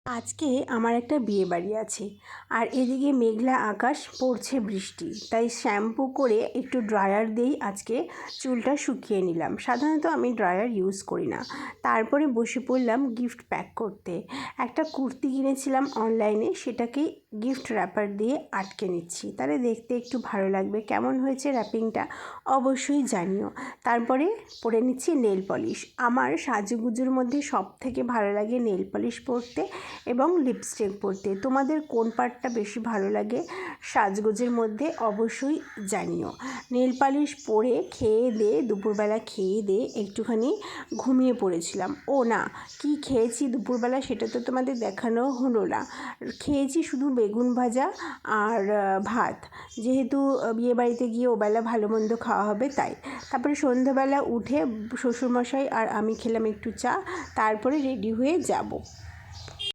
আজকে আমার একটা বিয়েবাড়ি আছে আর এদিকে মেঘলা আকাশ, পড়ছে বৃষ্টি, তাই শ্যাম্পু করে একটু ড্রায়ার দিয়েই আজকে চুলটা শুকিয়ে নিলাম। সাধারণত আমি ড্রায়ার ইউজ করি না। তারপরে বসে পড়লাম গিফট প্যাক করতে। একটা কুর্তি কিনেছিলাম অনলাইনে, সেটাকেই গিফট র্যাপার দিয়ে আটকে নিচ্ছি, তাহলে দেখতে একটু ভালো লাগবে। কেমন হয়েছে র্যাপিংটা অবশ্যই জানিও। তারপরে পরে নিচ্ছি নেল পলিশ। আমার সাজুগুজুর মধ্যে সব থেকে ভালো লাগে নেল পলিশ পরতে এবং লিপস্টিক পরতে। তোমাদের কোন পার্টটা বেশি ভালো লাগে সাজগোজের মধ্যে অবশ্যই জানিও। নেল পালিশ পরে দুপুরবেলা খেয়ে দিয়ে একটুখানি ঘুমিয়ে পড়েছিলাম। ও না, কি খেয়েছি দুপুরবেলা সেটা তো তোমাদের দেখানো হলো না। খেয়েছি শুধু বেগুন ভাজা আর ভাত, যেহেতু বিয়েবাড়িতে গিয়ে ওবেলা ভালো মন্দ খাওয়া হবে তাই। তারপরে সন্ধ্যাবেলা উঠে শ্বশুরমশাই আর আমি খেলাম একটু চা, তারপরে রেডি হয়ে যাব।